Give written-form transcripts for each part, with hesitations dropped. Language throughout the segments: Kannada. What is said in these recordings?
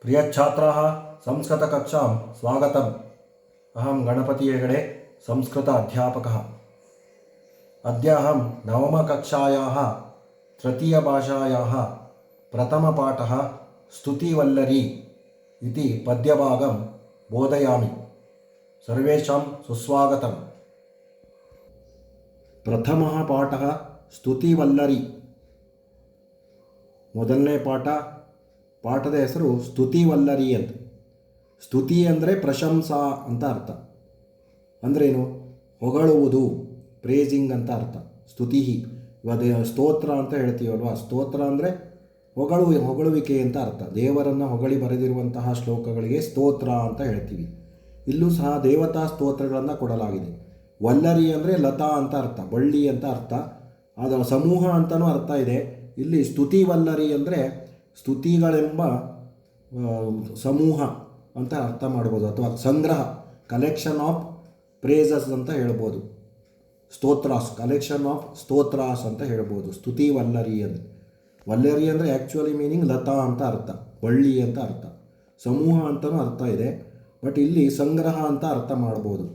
प्रियछात्राः संस्कृतकक्षां स्वागतम्। अहं गणपति हेगडे संस्कृत अध्यापकः। अद्य अहं नवमकक्षायाः तृतीयभाषायाः प्रथमपाठः स्तुतिवल्लरी इति पद्यभागं बोधयामि। सर्वेषां सुस्वागतम्। प्रथमः पाठः स्तुतिवल्लरी। ಮೊದಲನೇ ಪಾಠದ ಹೆಸರು ಸ್ತುತಿವಲ್ಲರಿ ಅಂತ. ಸ್ತುತಿ ಅಂದರೆ ಪ್ರಶಂಸಾ ಅಂತ ಅರ್ಥ. ಅಂದ್ರೇನು? ಹೊಗಳುವುದು, ಪ್ರೇಜಿಂಗ್ ಅಂತ ಅರ್ಥ. ಸ್ತುತಿ ಇವಾಗ ಸ್ತೋತ್ರ ಅಂತ ಹೇಳ್ತೀವಲ್ವ, ಸ್ತೋತ್ರ ಅಂದರೆ ಹೊಗಳುವಿಕೆ ಅಂತ ಅರ್ಥ. ದೇವರನ್ನು ಹೊಗಳಿ ಬರೆದಿರುವಂತಹ ಶ್ಲೋಕಗಳಿಗೆ ಸ್ತೋತ್ರ ಅಂತ ಹೇಳ್ತೀವಿ. ಇಲ್ಲೂ ಸಹ ದೇವತಾ ಸ್ತೋತ್ರಗಳನ್ನು ಕೊಡಲಾಗಿದೆ. ವಲ್ಲರಿ ಅಂದರೆ ಲತಾ ಅಂತ ಅರ್ಥ, ಬಳ್ಳಿ ಅಂತ ಅರ್ಥ. ಅದರ ಸಮೂಹ ಅಂತಲೂ ಅರ್ಥ ಇದೆ. ಇಲ್ಲಿ ಸ್ತುತಿವಲ್ಲರಿ ಅಂದರೆ ಸ್ತುತಿಗಳೆಂಬ ಸಮೂಹ ಅಂತ ಅರ್ಥ ಮಾಡ್ಬೋದು, ಅಥವಾ ಸಂಗ್ರಹ, ಕಲೆಕ್ಷನ್ ಆಫ್ ಪ್ರೇಸಸ್ ಅಂತ ಹೇಳ್ಬೋದು. ಸ್ತೋತ್ರಾಸ್, ಕಲೆಕ್ಷನ್ ಆಫ್ ಸ್ತೋತ್ರಾಸ್ ಅಂತ ಹೇಳ್ಬೋದು ಸ್ತುತಿವಲ್ಲರಿ ಅಂದರೆ. ವಲ್ಲರಿ ಅಂದರೆ ಆ್ಯಕ್ಚುಲಿ ಮೀನಿಂಗ್ ಲತಾ ಅಂತ ಅರ್ಥ, ಬಳ್ಳಿ ಅಂತ ಅರ್ಥ. ಸಮೂಹ ಅಂತಲೂ ಅರ್ಥ ಇದೆ, ಬಟ್ ಇಲ್ಲಿ ಸಂಗ್ರಹ ಅಂತ ಅರ್ಥ ಮಾಡ್ಬೋದು.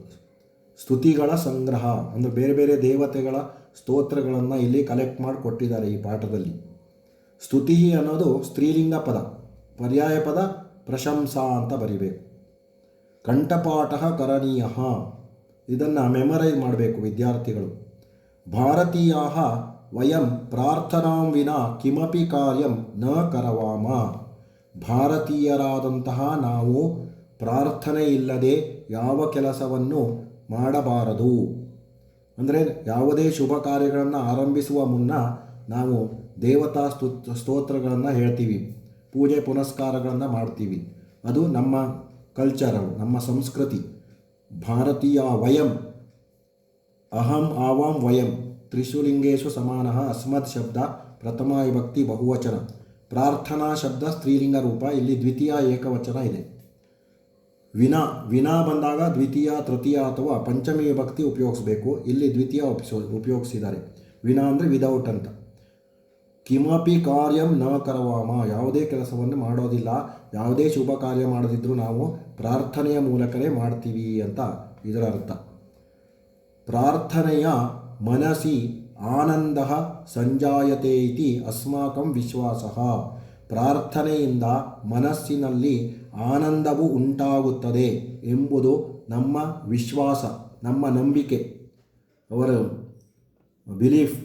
ಸ್ತುತಿಗಳ ಸಂಗ್ರಹ ಅಂದರೆ ಬೇರೆ ಬೇರೆ ದೇವತೆಗಳ ಸ್ತೋತ್ರಗಳನ್ನು ಇಲ್ಲಿ ಕಲೆಕ್ಟ್ ಮಾಡಿ ಕೊಟ್ಟಿದ್ದಾರೆ ಈ ಪಾಠದಲ್ಲಿ. ಸ್ತುತಿ ಅನ್ನೋದು ಸ್ತ್ರೀಲಿಂಗ ಪದ, ಪರ್ಯಾಯ ಪದ ಪ್ರಶಂಸಾ ಅಂತ ಬರಿಬೇಕು. ಕಂಠಪಾಠ ಕರಣೀಯ, ಇದನ್ನು ಮೆಮರೈಸ್ ಮಾಡಬೇಕು ವಿದ್ಯಾರ್ಥಿಗಳು. ಭಾರತೀಯ ವಯಂ ಪ್ರಾರ್ಥನಾಂ ವಿನಾ ಕಿಮಪಿ ಕಾರ್ಯಂ ನ ಕರವಾಮ. ಭಾರತೀಯರಾದಂತಹ ನಾವು ಪ್ರಾರ್ಥನೆ ಇಲ್ಲದೆ ಯಾವ ಕೆಲಸವನ್ನು ಮಾಡಬಾರದು. ಅಂದರೆ ಯಾವುದೇ ಶುಭ ಕಾರ್ಯಗಳನ್ನು ಆರಂಭಿಸುವ ಮುನ್ನ ನಾವು ದೇವತಾ ಸ್ತೋತ್ರಗಳನ್ನು ಹೇಳ್ತೀವಿ, ಪೂಜೆ ಪುನಸ್ಕಾರಗಳನ್ನು ಮಾಡ್ತೀವಿ. ಅದು ನಮ್ಮ ಕಲ್ಚರು, ನಮ್ಮ ಸಂಸ್ಕೃತಿ. ಭಾರತೀಯ ವಯಂ, ಅಹಂ ಆವಾಂ ವಯಂ, ತ್ರಿಷುಲಿಂಗೇಶು ಸಮಾನಃ ಅಸ್ಮತ್ ಶಬ್ದ ಪ್ರಥಮ ವಿಭಕ್ತಿ ಬಹುವಚನ. ಪ್ರಾರ್ಥನಾ ಶಬ್ದ ಸ್ತ್ರೀಲಿಂಗ ರೂಪ, ಇಲ್ಲಿ ದ್ವಿತೀಯ ಏಕವಚನ ಇದೆ. ವಿನಾ ಬಂದಾಗ ದ್ವಿತೀಯ, ತೃತೀಯ ಅಥವಾ ಪಂಚಮಿ ವಿಭಕ್ತಿ ಉಪಯೋಗಿಸಬೇಕು. ಇಲ್ಲಿ ದ್ವಿತೀಯ ಉಪಯೋಗಿಸಿದ್ದಾರೆ. ವಿನಾ ಅಂದರೆ ವಿದೌಟ್ ಅಂತ. ಕಿಮಪಿ ಕಾರ್ಯಂ ನ ಕರವಾಮ, ಯಾವುದೇ ಕೆಲಸವನ್ನು ಮಾಡೋದಿಲ್ಲ, ಯಾವುದೇ ಶುಭ ಕಾರ್ಯ ಮಾಡದಿದ್ದರೂ ನಾವು ಪ್ರಾರ್ಥನೆಯ ಮೂಲಕವೇ ಮಾಡ್ತೀವಿ ಅಂತ ಇದರ ಅರ್ಥ. ಪ್ರಾರ್ಥನೆಯ ಮನಸಿ ಆನಂದ ಸಂಜಾಯತೆ ಇತಿ ಅಸ್ಮಾಕಂ ವಿಶ್ವಾಸ. ಪ್ರಾರ್ಥನೆಯಿಂದ ಮನಸ್ಸಿನಲ್ಲಿ ಆನಂದವು ಉಂಟಾಗುತ್ತದೆ ಎಂಬುದು ನಮ್ಮ ವಿಶ್ವಾಸ, ನಮ್ಮ ನಂಬಿಕೆ, ಅವರ ಬಿಲೀಫ್.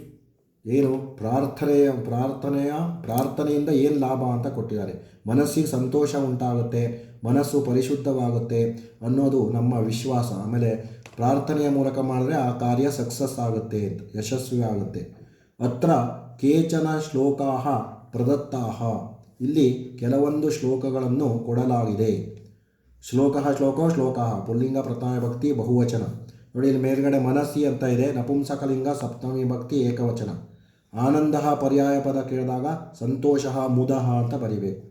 ಏನು ಪ್ರಾರ್ಥನೆಯಿಂದ ಏನು ಲಾಭ ಅಂತ ಕೊಟ್ಟಿದ್ದಾರೆ. ಮನಸ್ಸಿಗೆ ಸಂತೋಷ ಉಂಟಾಗುತ್ತೆ, ಮನಸ್ಸು ಪರಿಶುದ್ಧವಾಗುತ್ತೆ ಅನ್ನೋದು ನಮ್ಮ ವಿಶ್ವಾಸ. ಆಮೇಲೆ ಪ್ರಾರ್ಥನೆಯ ಮೂಲಕ ಮಾಡಿದ್ರೆ ಆ ಕಾರ್ಯ ಸಕ್ಸಸ್ ಆಗುತ್ತೆ, ಯಶಸ್ವಿ ಆಗುತ್ತೆ. ಅತ್ರ ಕೇಚನ ಶ್ಲೋಕಾಹ ಪ್ರದತ್ತಾಹ, ಇಲ್ಲಿ ಕೆಲವೊಂದು ಶ್ಲೋಕಗಳನ್ನು ಕೊಡಲಾಗಿದೆ. ಶ್ಲೋಕ ಪುಲ್ಲಿಂಗ ಪ್ರಥಮ ವಿಭಕ್ತಿ ಬಹುವಚನ. ನೋಡಿ, ಇಲ್ಲಿ ಮೇಲ್ಗಡೆ ಮನಸ್ಸಿ ಅಂತ ಇದೆ, ನಪುಂಸಕಲಿಂಗ ಸಪ್ತಮಿ ವಿಭಕ್ತಿ ಏಕವಚನ. ಆನಂದ ಪರ್ಯಾಯ ಪದ ಕೇಳಿದಾಗ ಸಂತೋಷ ಮುದಃ ಅಂತ ಬರಿಬೇಕು.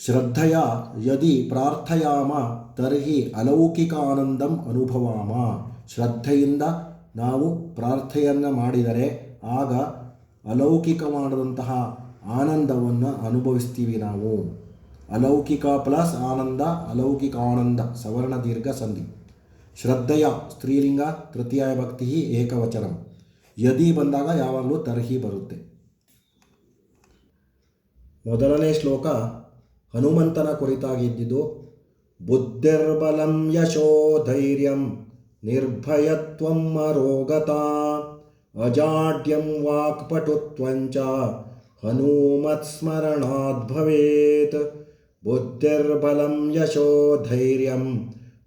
ಶ್ರದ್ಧೆಯ ಯದಿ ಪ್ರಾರ್ಥಯಾಮ ತರ್ಹಿ ಅಲೌಕಿಕ ಆನಂದಂ ಅನುಭವಾಮ. ಶ್ರದ್ಧೆಯಿಂದ ನಾವು ಪ್ರಾರ್ಥನೆಯನ್ನು ಮಾಡಿದರೆ ಆಗ ಅಲೌಕಿಕವಾದಂತಹ ಆನಂದವನ್ನು ಅನುಭವಿಸ್ತೀವಿ ನಾವು. ಅಲೌಕಿಕ ಪ್ಲಸ್ ಆನಂದ, ಅಲೌಕಿಕ ಆನಂದ, ಸವರ್ಣ ದೀರ್ಘ ಸಂಧಿ. ಶ್ರದ್ಧೆಯ ಸ್ತ್ರೀಲಿಂಗ ತೃತೀಯ ವಿಭಕ್ತಿ ಏಕವಚನ. ಯದಿ ಬಂದಾಗ ಯಾವಾಗಲೂ ತರ್ಹಿ ಬರುತ್ತೆ. ಮೊದಲನೇ ಶ್ಲೋಕ ಹನುಮಂತನ ಕುರಿತಾಗಿದ್ದಿದ್ದು. ಬುದ್ಧಿರ್ಬಲಂ ಯಶೋ ಧೈರ್ಯಂ ನಿರ್ಭಯತ್ವಂ ಅರೋಗತಾ ಅಜಾಡ್ಯಂ ವಾಕ್ಪಟುತ್ವಂಚ ಹನುಮತ್ಸ್ಮರಣಾತ್ ಭವೇತ್. ಬುದ್ಧಿರ್ಬಲಂ ಯಶೋ ಧೈರ್ಯಂ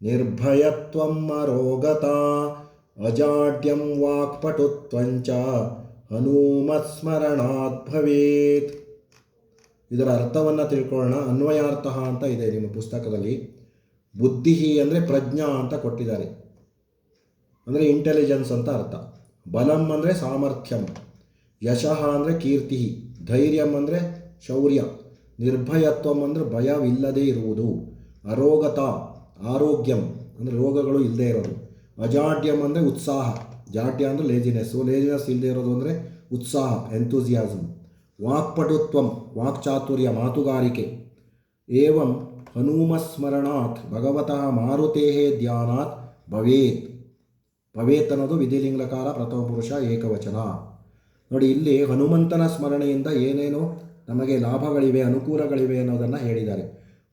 ನಿರ್ಭಯತ್ವಂ ಅರೋಗತಾ ಅಜಾಡ್ಯಂ ವಾಕ್ಪಟುತ್ವಂಚ ಹನುಮತ್ಸ್ಮರಣಾತ್ ಭವೇತ್. ಇದರ ಅರ್ಥವನ್ನು ತಿಳ್ಕೊಳ್ಳೋಣ. ಅನ್ವಯಾರ್ಥ ಅಂತ ಇದೆ ನಿಮ್ಮ ಪುಸ್ತಕದಲ್ಲಿ. ಬುದ್ಧಿ ಅಂದರೆ ಪ್ರಜ್ಞಾ ಅಂತ ಕೊಟ್ಟಿದ್ದಾರೆ, ಅಂದರೆ ಇಂಟೆಲಿಜೆನ್ಸ್ ಅಂತ ಅರ್ಥ. ಬಲಂ ಅಂದರೆ ಸಾಮರ್ಥ್ಯಂ, ಯಶಃ ಅಂದರೆ ಕೀರ್ತಿ, ಧೈರ್ಯಂ ಅಂದರೆ ಶೌರ್ಯ, ನಿರ್ಭಯತ್ವಂ ಅಂದರೆ ಭಯವಿಲ್ಲದೆ ಇರುವುದು, ಅರೋಗತ ಆರೋಗ್ಯಂ ಅಂದರೆ ರೋಗಗಳು ಇಲ್ಲದೆ ಇರೋದು, ಅಜಾಡ್ಯಂ ಅಂದರೆ ಉತ್ಸಾಹ, ಜಾಡ್ಯ ಅಂದರೆ ಲೇಜಿನೆಸ್ ಇಲ್ಲದೆ ಇರೋದು ಅಂದರೆ ಉತ್ಸಾಹ, ಎಂಥೂಸಿಯಾಸಮ್, ವಾಕ್ಪಟುತ್ವಂ ವಾಕ್ಚಾತುರ್ಯ ಮಾತುಗಾರಿಕೆ, ಏವಂ ಹನುಮಸ್ಮರಣಾತ್ ಭಗವತಃ ಮಾರುತೇಃ ಧ್ಯಾನಾತ್ ಭವೇತ್. ಭವೇತ್ ಅನ್ನೋದು ವಿಧಿಲಿಂಗಕಾರ ಪ್ರಥಮ ಪುರುಷ ಏಕವಚನ. ನೋಡಿ, ಇಲ್ಲಿ ಹನುಮಂತನ ಸ್ಮರಣೆಯಿಂದ ಏನೇನು ನಮಗೆ ಲಾಭಗಳಿವೆ, ಅನುಕೂಲಗಳಿವೆ ಅನ್ನೋದನ್ನು ಹೇಳಿದ್ದಾರೆ.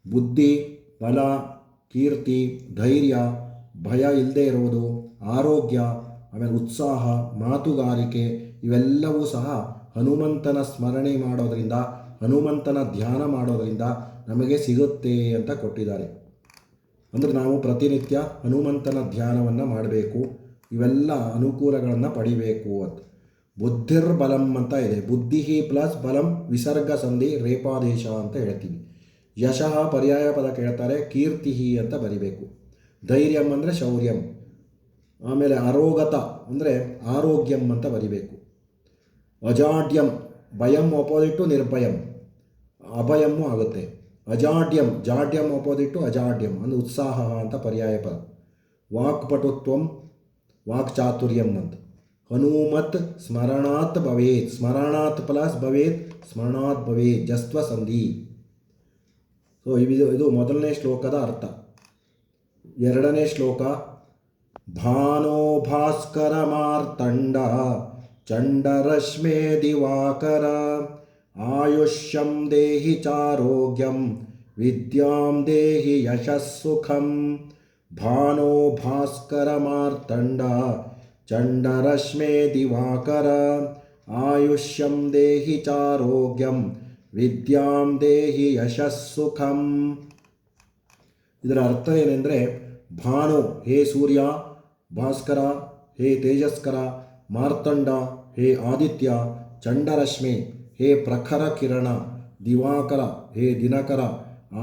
ಬುದ್ಧಿ, ಬಲ, ಕೀರ್ತಿ, ಧೈರ್ಯ, ಭಯ ಇಲ್ಲದೆ ಇರುವುದು, ಆರೋಗ್ಯ, ಆಮೇಲೆ ಉತ್ಸಾಹ, ಮಾತುಗಾರಿಕೆ ಇವೆಲ್ಲವೂ ಸಹ ಹನುಮಂತನ ಸ್ಮರಣೆ ಮಾಡೋದರಿಂದ, ಹನುಮಂತನ ಧ್ಯಾನ ಮಾಡೋದರಿಂದ ನಮಗೆ ಸಿಗುತ್ತೆ ಅಂತ ಕೊಟ್ಟಿದ್ದಾರೆ. ಅಂದರೆ ನಾವು ಪ್ರತಿನಿತ್ಯ ಹನುಮಂತನ ಧ್ಯಾನವನ್ನು ಮಾಡಬೇಕು, ಇವೆಲ್ಲ ಅನುಕೂಲಗಳನ್ನು ಪಡಿಬೇಕು ಅಂತ. ಬುದ್ಧಿರ್ಬಲಂ ಅಂತ ಇದೆ. ಬುದ್ಧಿ ಪ್ಲಸ್ ಬಲಂ ವಿಸರ್ಗ ಸಂಧಿ ರೇಪಾದೇಶ ಅಂತ ಹೇಳ್ತೀವಿ. ಯಶಃ ಪರ್ಯಾಯ ಪದ ಕೇಳ್ತಾರೆ, ಕೀರ್ತಿ ಅಂತ ಬರಿಬೇಕು. ಧೈರ್ಯಂ ಅಂದರೆ ಶೌರ್ಯಂ. ಆಮೇಲೆ ಅರೋಗತ ಅಂದರೆ ಆರೋಗ್ಯಂ ಅಂತ ಬರಿಬೇಕು. ಅಜಾಡ್ಯಂ, ಭಯಂ ಅಪೋಸಿಟ್ಟು ನಿರ್ಭಯಂ, ಅಭಯಮ್ಮು ಆಗುತ್ತೆ. ಅಜಾಡ್ಯಂ, ಜಾಡ್ಯಂ ಅಪೋಸಿಟ್ಟು ಅಜಾಡ್ಯಂ ಅಂದರೆ ಉತ್ಸಾಹ ಅಂತ ಪರ್ಯಾಯ ಪದ. ವಾಕ್ಪಟುತ್ವಂ, ವಾಕ್ಚಾತುರ್ಯಂ ಅಂತ. ಹನುಮತ್ ಸ್ಮರಣಾತ್ ಭವೇತ್, ಸ್ಮರಣಾತ್ ಪ್ಲಸ್ ಭವೇತ್, ಸ್ಮರಣಾತ್ ಭವೇತ್, ಜಸ್ತ್ವ ಸಂಧಿ. ಸೊ ಇದು ಮೊದಲನೇ ಶ್ಲೋಕದ ಅರ್ಥ. ಎರಡನೇ ಶ್ಲೋಕ, ಭಾನೋ ಭಾಸ್ಕರ ಮಾರ್ತಂಡ ಚಂಡರಶ್ಮೇ ದಿವಾಕರ ಆಯುಷ್ಯಂ ದೇಹಿ ಚಾರೋಗ್ಯಂ ವಿದ್ಯಾಂ ದೇಹಿ ಯಶಸ್ಸುಖಂ. ಭಾನೋ ಭಾಸ್ಕರ ಮಾರ್ತಂಡ ಚಂಡರಶ್ಮೇ ದಿವಾಕರ ಆಯುಷ್ಯಂ ದೇಹಿ ಚಾರೋಗ್ಯಂ ವಿದ್ಯಾಂ ದೇಹಿ ಯಶಸ್ಸುಖಂ. ಇದರ ಅರ್ಥ ಏನೆಂದರೆ, ಭಾನು ಹೇ ಸೂರ್ಯ, ಭಾಸ್ಕರ ಹೇ ತೇಜಸ್ಕರ, ಮಾರ್ತಂಡ ಹೇ ಆದಿತ್ಯ, ಚಂಡರಶ್ಮಿ ಹೇ ಪ್ರಖರ ಕಿರಣ, ದಿವಾಕರ ಹೇ ದಿನಕರ,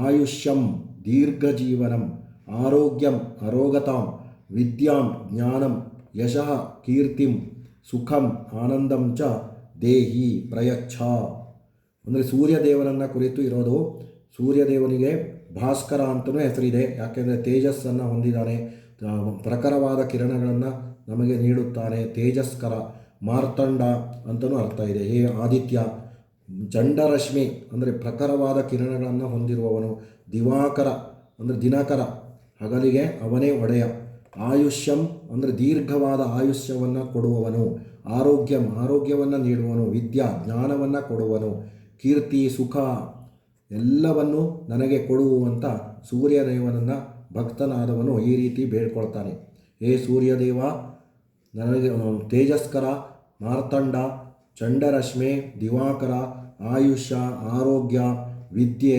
ಆಯುಷ್ಯಂ ದೀರ್ಘಜೀವನಂ, ಆರೋಗ್ಯಂ ಅರೋಗತಾಂ, ವಿದ್ಯಾಂ ಜ್ಞಾನಂ, ಯಶಃ ಕೀರ್ತಿಂ, ಸುಖಂ ಆನಂದಂ ಚ ದೇಹಿ ಪ್ರಯಚ್ಛ. ಅಂದರೆ ಸೂರ್ಯದೇವನನ್ನು ಕುರಿತು ಇರೋದು. ಸೂರ್ಯದೇವನಿಗೆ ಭಾಸ್ಕರ ಅಂತಲೂ ಹೆಸರಿದೆ, ಯಾಕೆಂದರೆ ತೇಜಸ್ಸನ್ನು ಹೊಂದಿದ್ದಾನೆ, ಪ್ರಖರವಾದ ಕಿರಣಗಳನ್ನು ನಮಗೆ ನೀಡುತ್ತಾನೆ, ತೇಜಸ್ಕರ. ಮಾರ್ತಂಡ ಅಂತಲೂ ಅರ್ಥ ಇದೆ, ಹೇ ಆದಿತ್ಯ. ಚಂಡರಶ್ಮಿ ಅಂದರೆ ಪ್ರಖರವಾದ ಕಿರಣಗಳನ್ನು ಹೊಂದಿರುವವನು. ದಿವಾಕರ ಅಂದರೆ ದಿನಕರ, ಹಗಲಿಗೆ ಅವನೇ ಒಡೆಯ. ಆಯುಷ್ಯಂ ಅಂದರೆ ದೀರ್ಘವಾದ ಆಯುಷ್ಯವನ್ನು ಕೊಡುವವನು. ಆರೋಗ್ಯಂ ಆರೋಗ್ಯವನ್ನು ನೀಡುವನು. ವಿದ್ಯಾ ಜ್ಞಾನವನ್ನು ಕೊಡುವನು. ಕೀರ್ತಿ ಸುಖ ಎಲ್ಲವನ್ನು ನನಗೆ ಕೊಡುವಂಥ ಸೂರ್ಯದೇವನನ್ನು ಭಕ್ತನಾದವನು ಈ ರೀತಿ ಬೇಡ್ಕೊಳ್ತಾನೆ. ಹೇ ಸೂರ್ಯದೇವ, ನನಗೆ ತೇಜಸ್ಕರ, ಮಾರ್ತಂಡ, ಚಂಡರಶ್ಮೆ, ದಿವಾಕರ, ಆಯುಷ್ಯ, ಆರೋಗ್ಯ, ವಿದ್ಯೆ,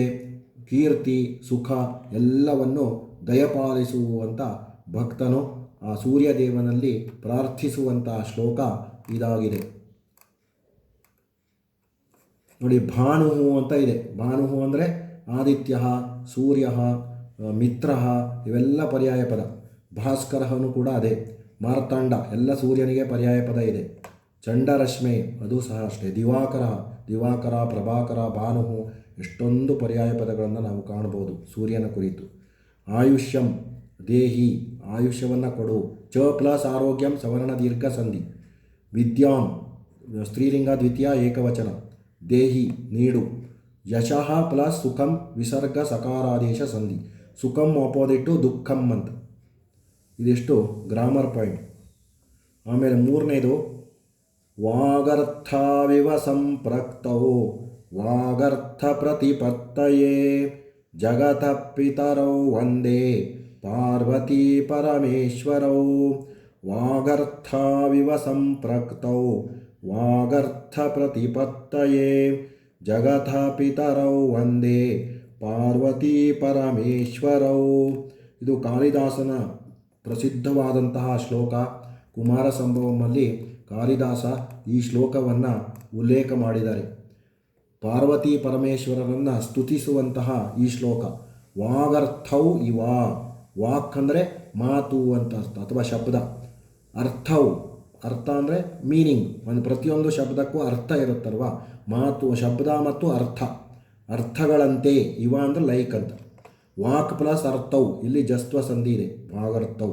ಕೀರ್ತಿ, ಸುಖ ಎಲ್ಲವನ್ನು ದಯಪಾಲಿಸುವಂಥ ಭಕ್ತನು ಆ ಸೂರ್ಯದೇವನಲ್ಲಿ ಪ್ರಾರ್ಥಿಸುವಂಥ ಶ್ಲೋಕ ಇದಾಗಿದೆ. ನೋಡಿ, ಭಾನು ಅಂತ ಇದೆ. ಭಾನು ಅಂದರೆ ಆದಿತ್ಯ, ಸೂರ್ಯ, ಮಿತ್ರ ಇವೆಲ್ಲ ಪರ್ಯಾಯ ಪದ. ಭಾಸ್ಕರನು ಕೂಡ ಅದೇ. ಮಾರ್ತಂಡ ಎಲ್ಲ ಸೂರ್ಯನಿಗೆ ಪರ್ಯಾಯ ಪದ ಇದೆ. ಚಂಡರಶ್ಮೆ ಅದು ಸಹ ಅಷ್ಟೇ. ದಿವಾಕರ, ಪ್ರಭಾಕರ, ಭಾನು ಎಷ್ಟೊಂದು ಪರ್ಯಾಯ ಪದಗಳನ್ನು ನಾವು ಕಾಣ್ಬೋದು ಸೂರ್ಯನ ಕುರಿತು. ಆಯುಷ್ಯಂ ದೇಹಿ ಆಯುಷ್ಯವನ್ನು ಕೊಡು. ಚ ಪ್ಲಸ್ ಆರೋಗ್ಯಂ ಸವರ್ಣ ದೀರ್ಘ ಸಂಧಿ. ವಿದ್ಯಾಂ ಸ್ತ್ರೀಲಿಂಗ ದ್ವಿತೀಯ ಏಕವಚನ. ದೇಹಿ ನೀಡು. ಯಶಃ ಪ್ಲಸ್ ಸುಖಂ ವಿಸರ್ಗ ಸಕಾರಾದೇಶ ಸಂಧಿ. ಸುಖಂ ಅಪೋಸಿಟ್ಟು ದುಃಖಂ ಅಂತ. ಇದಿಷ್ಟು ಗ್ರಾಮರ್ ಪಾಯಿಂಟ್. ಆಮೇಲೆ ಮೂರನೇದು, ವಾಗರ್ಥವಿವ ಸಂಪ್ರಕ್ತೌ ವಾಗರ್ಥ ಪ್ರತಿಪತ್ತಯೇ ಜಗತಃ ಪಿತರೌ ವಂದೇ ಪಾರ್ವತೀ ಪರಮೇಶ್ವರೌ. ವಾಗರ್ಥವಿವ ಸಂಪ್ರಕ್ತೌ ವಾಗರ್ಥ ಪ್ರತಿಪತ್ತಯೇ ಜಗತಃ ಪಿತರೌ ವಂದೇ ಪಾರ್ವತೀ ಪರಮೇಶ್ವರೌ. ಇದು ಕಾಳಿದಾಸನ ಪ್ರಸಿದ್ಧವಾದಂತಹ ಶ್ಲೋಕ. ಕುಮಾರ ಸಂಭವಮಲ್ಲಿ ಕಾಳಿದಾಸ ಈ ಶ್ಲೋಕವನ್ನು ಉಲ್ಲೇಖ ಮಾಡಿದ್ದಾರೆ. ಪಾರ್ವತಿ ಪರಮೇಶ್ವರರನ್ನು ಸ್ತುತಿಸುವಂತಹ ಈ ಶ್ಲೋಕ. ವಾಗರ್ಥೌ ಇವ, ವಾಕ್ ಅಂದರೆ ಮಾತು ಅಂತ ಅರ್ಥ ಅಥವಾ ಶಬ್ದ. ಅರ್ಥೌ ಅರ್ಥ ಅಂದರೆ ಮೀನಿಂಗ್. ಒಂದು ಪ್ರತಿಯೊಂದು ಶಬ್ದಕ್ಕೂ ಅರ್ಥ ಇರುತ್ತಲ್ವ. ಮಾತು ಶಬ್ದ ಮತ್ತು ಅರ್ಥಗಳಂತೆ. ಇವ ಅಂದರೆ ಲೈಕ್ ಅಂತ. ವಾಕ್ ಪ್ಲಸ್ ಅರ್ಥೌ, ಇಲ್ಲಿ ಜಸ್ತ್ವ ಸಂಧಿ ಇದೆ. ವಾಗರ್ಥೌ.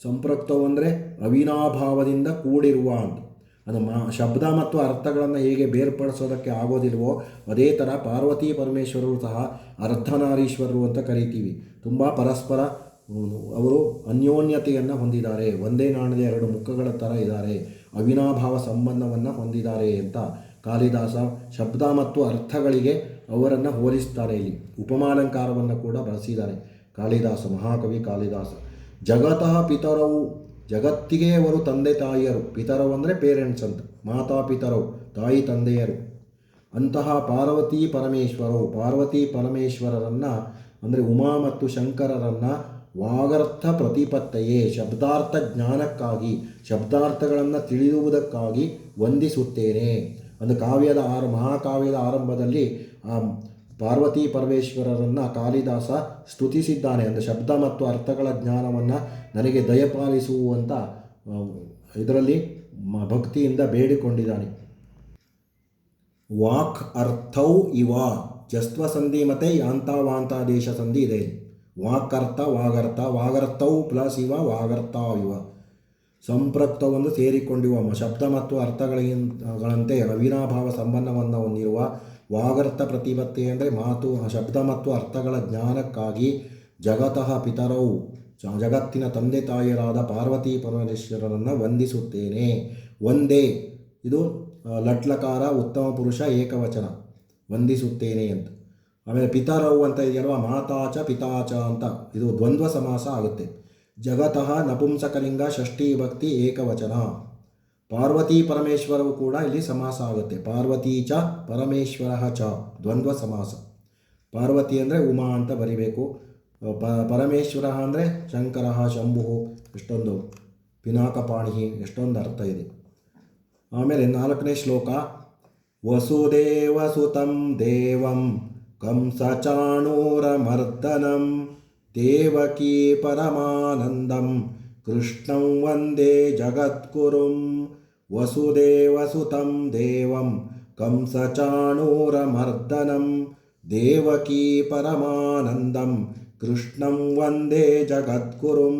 ಸಂಪ್ರಕ್ತೌ ಅಂದರೆ ಅವಿನಾಭಾವದಿಂದ ಕೂಡಿರುವ ಅಂತ. ಅದು ಶಬ್ದ ಮತ್ತು ಅರ್ಥಗಳನ್ನು ಹೇಗೆ ಬೇರ್ಪಡಿಸೋದಕ್ಕೆ ಆಗೋದಿಲ್ವೋ ಅದೇ ಥರ ಪಾರ್ವತಿ ಪರಮೇಶ್ವರರು ಸಹ ಅರ್ಧನಾರೀಶ್ವರರು ಅಂತ ಕರಿತೀವಿ. ತುಂಬ ಪರಸ್ಪರ ಅವರು ಅನ್ಯೋನ್ಯತೆಯನ್ನು ಹೊಂದಿದ್ದಾರೆ, ಒಂದೇ ನಾಣ್ಯದ ಎರಡು ಮುಖಗಳ ಥರ ಇದ್ದಾರೆ, ಅವಿನಾಭಾವ ಸಂಬಂಧವನ್ನು ಹೊಂದಿದ್ದಾರೆ ಅಂತ ಕಾಳಿದಾಸ ಶಬ್ದ ಮತ್ತು ಅರ್ಥಗಳಿಗೆ ಅವರನ್ನು ಹೋಲಿಸ್ತಾರೆ. ಇಲ್ಲಿ ಉಪಮಾಲಂಕಾರವನ್ನು ಕೂಡ ಬಳಸಿದ್ದಾರೆ ಕಾಳಿದಾಸ, ಮಹಾಕವಿ ಕಾಳಿದಾಸ. ಜಗತಃ ಪಿತರವು, ಜಗತ್ತಿಗೆ ಅವರು ತಂದೆ ತಾಯಿಯರು. ಪಿತರವು ಅಂದರೆ ಪೇರೆಂಟ್ಸ್ ಅಂತ, ಮಾತಾ ಪಿತರವು ತಾಯಿ ತಂದೆಯರು. ಅಂತಹ ಪಾರ್ವತಿ ಪರಮೇಶ್ವರವು, ಪಾರ್ವತಿ ಪರಮೇಶ್ವರರನ್ನು ಅಂದರೆ ಉಮಾ ಮತ್ತು ಶಂಕರರನ್ನು ವಾಗರ್ಥ ಪ್ರತಿಪತ್ತೆಯೇ, ಶಬ್ದಾರ್ಥ ಜ್ಞಾನಕ್ಕಾಗಿ, ಶಬ್ದಾರ್ಥಗಳನ್ನು ತಿಳಿಯುವುದಕ್ಕಾಗಿ ವಂದಿಸುತ್ತೇನೆ. ಒಂದು ಮಹಾಕಾವ್ಯದ ಆರಂಭದಲ್ಲಿ ಆ ಪಾರ್ವತಿ ಪರಮೇಶ್ವರರನ್ನು ಕಾಳಿದಾಸ ಸ್ತುತಿಸಿದ್ದಾನೆ. ಅಂದರೆ ಶಬ್ದ ಮತ್ತು ಅರ್ಥಗಳ ಜ್ಞಾನವನ್ನು ನನಗೆ ದಯಪಾಲಿಸುವಂತ ಇದರಲ್ಲಿ ಭಕ್ತಿಯಿಂದ ಬೇಡಿಕೊಂಡಿದ್ದಾನೆ. ವಾಕ್ ಅರ್ಥೌ ಇವ ಜಸ್ತ್ವ ಸಂಧಿ ಮತ್ತು ಯಾಂತಾವಾಂತಾದೇಶ ಸಂಧಿ ಇದೆ. ವಾಕರ್ಥ ವಾಗರ್ಥ, ವಾಗರ್ಥೌ ಪ್ಲಸ್ ಇವ ವಾಗರ್ಥ ಇವ ಸಂಪೃಕ್ತವನ್ನು ಸೇರಿಕೊಂಡಿರುವ ಶಬ್ದ ಮತ್ತು ಅರ್ಥಗಳಂತೆ ಅವಿನಾಭಾವ ಸಂಬಂಧವನ್ನು ಹೊಂದಿರುವ ವಾಗರ್ಥ ಪ್ರತಿಪತ್ತಿ ಅಂದರೆ ಮಾತು, ಶಬ್ದ ಮತ್ತು ಅರ್ಥಗಳ ಜ್ಞಾನಕ್ಕಾಗಿ ಜಗತಃ ಪಿತರವು, ಜಗತ್ತಿನ ತಂದೆ ತಾಯಿಯರಾದ ಪಾರ್ವತಿ ಪರಮೇಶ್ವರರನ್ನು ವಂದಿಸುತ್ತೇನೆ. ಒಂದೇ, ಇದು ಲಟ್ಲಕಾರ ಉತ್ತಮ ಪುರುಷ ಏಕವಚನ, ವಂದಿಸುತ್ತೇನೆ ಅಂತ. ಆಮೇಲೆ ಪಿತರವು ಅಂತ ಇದೆಯಲ್ವ, ಮಾತಾಚ ಪಿತಾಚ ಅಂತ, ಇದು ದ್ವಂದ್ವ ಸಮಾಸ ಆಗುತ್ತೆ. ಜಗತಃ ನಪುಂಸಕಲಿಂಗ ಷಷ್ಠಿ ಭಕ್ತಿ ಏಕವಚನ. ಪಾರ್ವತಿ ಪರಮೇಶ್ವರವು ಕೂಡ ಇಲ್ಲಿ ಸಮಾಸ ಆಗುತ್ತೆ. ಪಾರ್ವತಿ ಚ ಪರಮೇಶ್ವರ ಚ ದ್ವಂದ್ವ ಸಮಾಸ. ಪಾರ್ವತಿ ಅಂದರೆ ಉಮಾ ಅಂತ ಬರಿಬೇಕು, ಪರಮೇಶ್ವರ ಅಂದರೆ ಶಂಕರ ಶಂಭು, ಎಷ್ಟೊಂದು ಪಿನಾಕಪಾಣಿ, ಎಷ್ಟೊಂದು ಅರ್ಥ ಇದೆ. ಆಮೇಲೆ 4ನೇ ಶ್ಲೋಕ, ವಸುದೇವ ಸುತಂ ದೇವಂ ಕಂಸಚಾಣೂರಮರ್ದನಂ ದೇವಕೀ ಪರಮಾನಂದಂ ಕೃಷ್ಣಂ ವಂದೇ ಜಗದ್ಗುರುಂ. ವಸುದೇವಸುತಂ ದೇವಂ ಕಂಸಚಾಣೂರಮರ್ದನಂ ದೇವಕೀ ಪರಮಾನಂದಂ ಕೃಷ್ಣಂ ವಂದೇ ಜಗದ್ಗುರುಂ.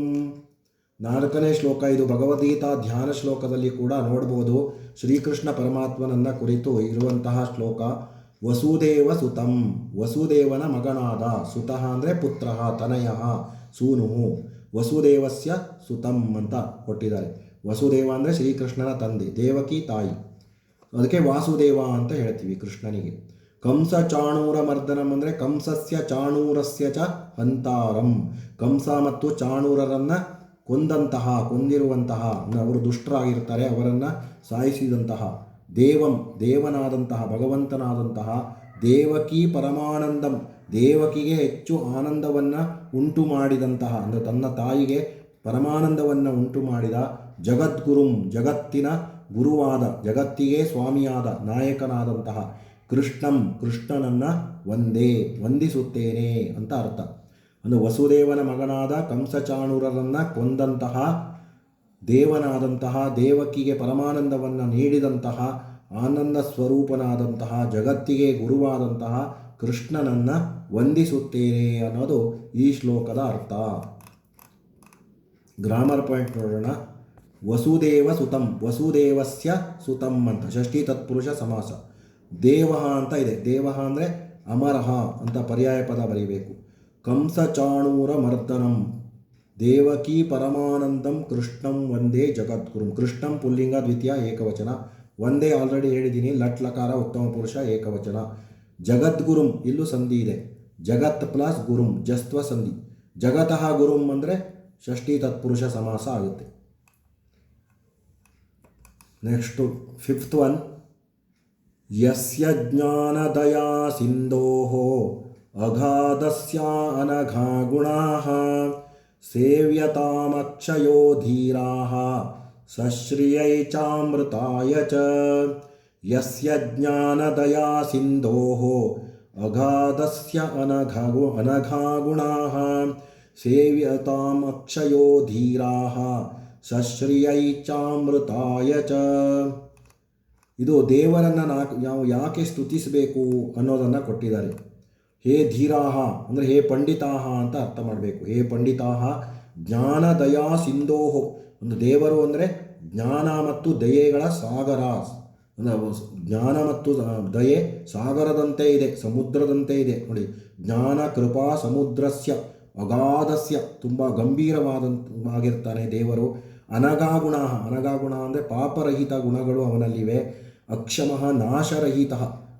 4ನೇ ಶ್ಲೋಕ, ಇದು ಭಗವದ್ಗೀತಾ ಧ್ಯಾನ ಶ್ಲೋಕದಲ್ಲಿ ಕೂಡ ನೋಡ್ಬೋದು. ಶ್ರೀಕೃಷ್ಣ ಪರಮಾತ್ಮನನ್ನು ಕುರಿತು ಇರುವಂತಹ ಶ್ಲೋಕ. ವಸುದೇವ ಸುತಂ, ವಸುದೇವನ ಮಗನಾದ, ಸುತಃ ಅಂದರೆ ಪುತ್ರ, ತನಯ, ಸೂನು, ವಸುದೇವಸ್ಯ ಸುತಂ ಅಂತ ಕೊಟ್ಟಿದ್ದಾರೆ. ವಸುದೇವ ಅಂದರೆ ಶ್ರೀಕೃಷ್ಣನ ತಂದೆ, ದೇವಕಿ ತಾಯಿ, ಅದಕ್ಕೆ ವಾಸುದೇವ ಅಂತ ಹೇಳ್ತೀವಿ ಕೃಷ್ಣನಿಗೆ. ಕಂಸ ಚಾಣೂರ ಮರ್ದನಂ ಅಂದರೆ ಕಂಸಸ್ಯ ಚಾಣೂರಸ್ಯ ಚ ಹಂತಾರಂ, ಕಂಸ ಮತ್ತು ಚಾಣೂರರನ್ನು ಕೊಂದಿರುವಂತಹ, ಅವರು ದುಷ್ಟರಾಗಿರ್ತಾರೆ, ಅವರನ್ನು ಸಾಯಿಸಿದಂತಹ, ದೇವಂ ದೇವನಾದಂತಹ, ಭಗವಂತನಾದಂತಹ, ದೇವಕಿ ಪರಮಾನಂದಂ ದೇವಕಿಗೆ ಹೆಚ್ಚು ಆನಂದವನ್ನು ಉಂಟು ಮಾಡಿದಂತಹ, ಅಂದರೆ ತನ್ನ ತಾಯಿಗೆ ಪರಮಾನಂದವನ್ನು ಉಂಟು ಮಾಡಿದ, ಜಗದ್ಗುರುಂ ಜಗತ್ತಿನ ಗುರುವಾದ, ಜಗತ್ತಿಗೆ ಸ್ವಾಮಿಯಾದ, ನಾಯಕನಾದಂತಹ, ಕೃಷ್ಣಂ ಕೃಷ್ಣನನ್ನು ವಂದಿಸುತ್ತೇನೆ ಅಂತ ಅರ್ಥ. ಅಂದರೆ ವಸುದೇವನ ಮಗನಾದ ಕಂಸಚಾಣೂರರನ್ನು ಕೊಂದಂತಹ, ದೇವನಾದಂತಹ, ದೇವಕಿಗೆ ಪರಮಾನಂದವನ್ನು ನೀಡಿದಂತಹ, ಆನಂದ ಸ್ವರೂಪನಾದಂತಹ, ಜಗತ್ತಿಗೆ ಗುರುವಾದಂತಹ ಕೃಷ್ಣನನ್ನು ವಂದಿಸುತ್ತೇನೆ ಅನ್ನೋದು ಈ ಶ್ಲೋಕದ ಅರ್ಥ. ಗ್ರಾಮರ್ ಪಾಯಿಂಟ್ ನೋಡೋಣ. ವಸುದೇವ ಸುತಂ, ವಸುದೇವಸ್ಯ ಸುತಂ ಅಂತ ಷಷ್ಠಿ ತತ್ಪುರುಷ ಸಮಾಸ. ದೇವ ಅಂತ ಇದೆ, ದೇವ ಅಂದರೆ ಅಮರಹ ಅಂತ ಪರ್ಯಾಯ ಪದ ಬರೀಬೇಕು. ಕಂಸಚಾಣೂರ ಮರ್ದನಂ ದೇವಕಿ ಪರಮಾನಂದಂ ಕೃಷ್ಣಂ ವಂದೇ ಜಗದ್ಗುರುಂ. ಕೃಷ್ಣಂ ಪುಲ್ಲಿಂಗ ದ್ವಿತೀಯ ಏಕವಚನ, ಒಂದೇ ಆಲ್ರೆಡಿ ಹೇಳಿದ್ದೀನಿ, ಲಟ್ಲಕಾರ ಉತ್ತಮ ಪುರುಷ ಏಕವಚನ. ಜಗದ್ಗುರುಂ ಇಲ್ಲೂ ಸಂಧಿ ಇದೆ, ಜಗತ್ ಪ್ಲಸ್ ಗುರುಂ ಜಸ್ತ್ವ ಸಂಧಿ. ಜಗತಃ ಗುರುಂ ಅಂದರೆ ಷಷ್ಠಿ ತತ್ಪುರುಷ ಸಮಾಸ ಆಗುತ್ತೆ. ನೆಕ್ಸ್ಟು 5th ಒನ್, ಯಸ್ಯ ಜ್ಞಾನದಯಾ ಸಿಂಧೋಃ ಅಗಾಧಸ್ಯ ಅನಘಾ ಗುಣಾಃ ಸೇವ್ಯತಾಮಕ್ಷಯೋ ಧೀರಾಃ ಸಶ್ರಿಯೈ ಚಾಮೃತಾಯ ಚ. ಯಸ್ಯ ಜ್ಞಾನದಯಾ ಸಿಂಧೋಃ ಅಗಾಧಸ್ಯ ಅನಘಾ ಗುಣಾಃ ಸೇವ್ಯತಾಮಕ್ಷಯೋ ಧೀರಾಃ ಸಶ್ರಿಯೈ ಚಾಮೃತಾಯ ಚ. ಇದು ದೇವರನ್ನು ನಾವು ಯಾಕೆ ಸ್ತುತಿಸಬೇಕು ಅನ್ನೋದನ್ನು ಕೊಟ್ಟಿದ್ದಾರೆ. ಹೇ ಧೀರಾಹ ಅಂದರೆ ಹೇ ಪಂಡಿತಾಹ ಅಂತ ಅರ್ಥ ಮಾಡಬೇಕು. ಹೇ ಪಂಡಿತಾಹ ಜ್ಞಾನದಯಾ ಸಿಂಧೋಹೋ, ಒಂದು ದೇವರು ಅಂದರೆ ಜ್ಞಾನ ಮತ್ತು ದಯೆಗಳ ಸಾಗರ. ಅಂದರೆ ಜ್ಞಾನ ಮತ್ತು ದಯೆ ಸಾಗರದಂತೆ ಇದೆ, ಸಮುದ್ರದಂತೆ ಇದೆ ನೋಡಿ. ಜ್ಞಾನ ಕೃಪಾ ಸಮುದ್ರಸ್ಯ ಅಗಾಧಸ್ಯ, ತುಂಬ ಗಂಭೀರವಾಗಿರ್ತಾನೆ ದೇವರು. ಅನಗಾಗುಣ, ಅನಗಾಗುಣ ಅಂದರೆ ಪಾಪರಹಿತ ಗುಣಗಳು ಅವನಲ್ಲಿವೆ. ಅಕ್ಷಮಃ ನಾಶರಹಿತ,